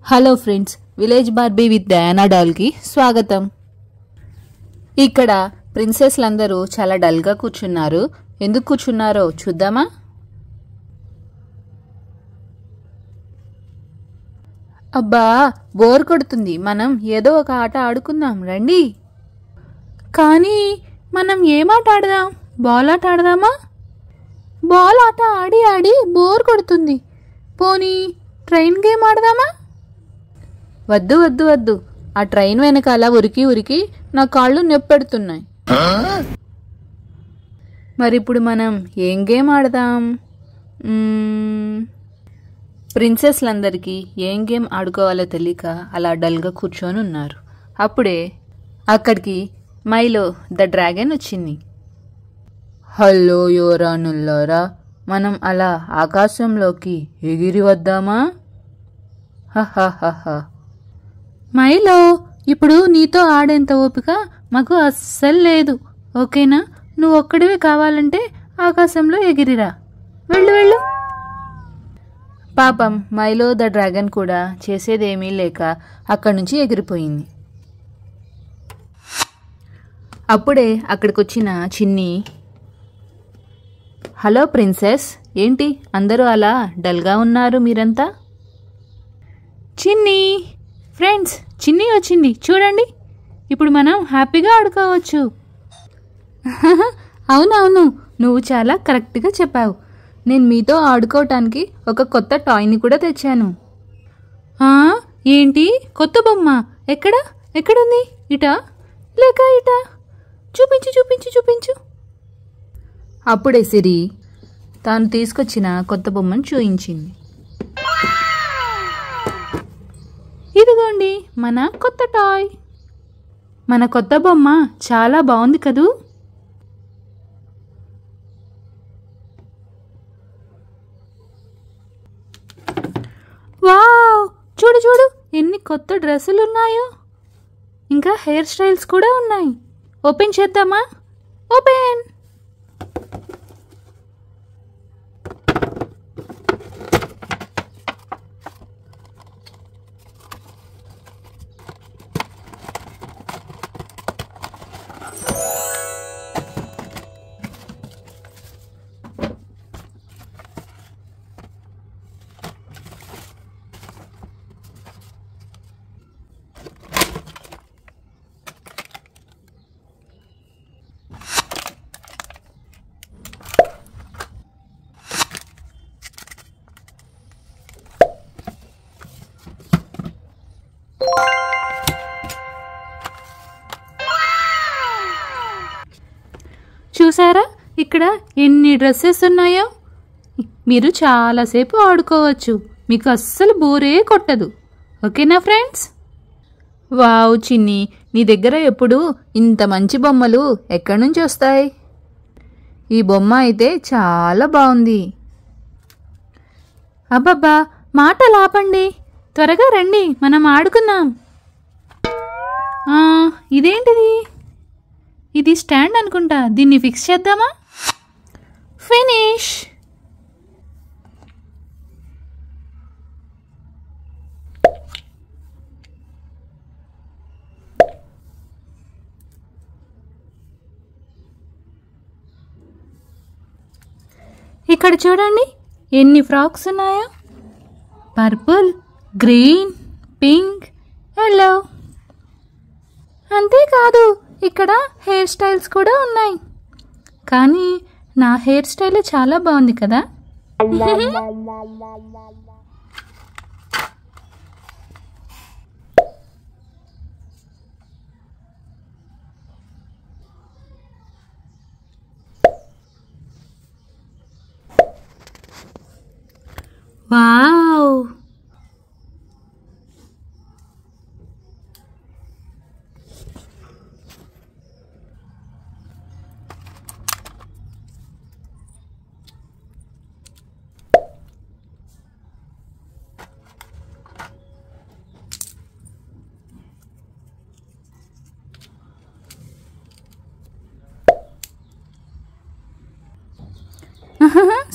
Hello friends, village Barbie with Diana డాల్కి స్వాగతం. ఇక్కడ ప్రిన్సెస్లందరూ చాలా డల్గా కూర్చున్నారు. ఎందుకు కూర్చున్నారో చూద్దామా? అబ్బా, బోర్ కొడుతుంది. మనం ఏదో ఒక ఆట ఆడుకుందాం రండి. కానీ మనం ఏం ఆట ఆడదాం? బాల్ ఆట ఆడదామా? బాల్ ఆట ఆడి ఆడి బోర్ కొడుతుంది. పోనీ ట్రైన్ గేమ్ ఆడదామా? వద్దు వద్దు వద్దు, ఆ ట్రైన్ వెనకాల ఉరికి ఉరికి నా కాళ్ళు నొప్పెడుతున్నాయి. మరి ఇప్పుడు మనం ఏం గేమ్ ఆడదాం? ప్రిన్సెస్లందరికీ ఏం గేమ్ ఆడుకోవాలో తెలియక అలా డల్గా కూర్చొని ఉన్నారు. అప్పుడే అక్కడికి మైలో ద డ్రాగన్ వచ్చింది. హలో యువరాణుల్లారా, మనం అలా ఆకాశంలోకి ఎగిరి వద్దామా? హహహహ. మైలో, ఇప్పుడు నీతో ఆడేంత ఓపిక మాకు అస్సలు లేదు. ఓకేనా? నువ్వు ఒక్కడివే కావాలంటే ఆకాశంలో ఎగిరిరా. వెళ్ళు వెళ్ళు. పాపం మైలో ద డ్రాగన్ కూడా చేసేదేమీ లేక అక్కడి నుంచి ఎగిరిపోయింది. అప్పుడే అక్కడికొచ్చిన చిన్ని, హలో ప్రిన్సెస్, ఏంటి అందరూ అలా డల్గా ఉన్నారు మీరంతా? చిన్ని ఫ్రెండ్స్, చిన్ని వచ్చింది చూడండి. ఇప్పుడు మనం హ్యాపీగా ఆడుకోవచ్చు. అవునవును, నువ్వు చాలా కరెక్ట్గా చెప్పావు. నేను మీతో ఆడుకోవటానికి ఒక కొత్త టాయ్ని కూడా తెచ్చాను. ఏంటి కొత్త బొమ్మ? ఎక్కడుంది? ఇటా లేక ఇటా? చూపించు చూపించు చూపించు. అప్పుడే సిరి తాను తీసుకొచ్చిన కొత్త బొమ్మను చూయించింది. ఇదిగోండి మన కొత్త టాయ్. మన కొత్త బొమ్మ చాలా బాగుంది కదూ? వావ్, చూడు చూడు ఎన్ని కొత్త డ్రెస్సులు ఉన్నాయో. ఇంకా హెయిర్ స్టైల్స్ కూడా ఉన్నాయి. ఓపెన్ చేద్దామా? ఓపెన్. చూసారా ఇక్కడ ఎన్ని డ్రెస్సెస్ ఉన్నాయో? మీరు చాలాసేపు ఆడుకోవచ్చు. మీకు అస్సలు బోరే కొట్టదు. ఓకేనా ఫ్రెండ్స్? వావ్ చిన్ని, నీ దగ్గర ఎప్పుడు ఇంత మంచి బొమ్మలు ఎక్కడి నుంచి వస్తాయి? ఈ బొమ్మ అయితే చాలా బాగుంది. అబ్బబ్బా, మాటలు ఆపండి, త్వరగా రండి, మనం ఆడుకుందాం. ఇదేంటిది? ఇది స్టాండ్ అనుకుంటా. దీన్ని ఫిక్స్ చేద్దామా? ఫినిష్. ఇక్కడ చూడండి ఎన్ని ఫ్రాక్స్ ఉన్నాయో. Purple, green, pink, yellow. అంతేకాదు ఇక్కడ హెయిర్ స్టైల్స్ కూడా ఉన్నాయి. కానీ నా హెయిర్ స్టైల్ చాలా బాగుంది కదా? Wow,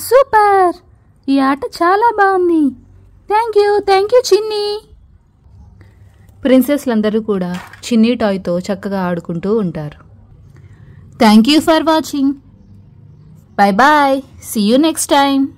super. ఈ ఆట చాలా బాగుంది. థ్యాంక్ యూ చిన్ని. ప్రిన్సెస్లందరూ కూడా చిన్ని టాయ్తో చక్కగా ఆడుకుంటూ ఉంటారు. Thank you for watching. Bye bye. See you next time.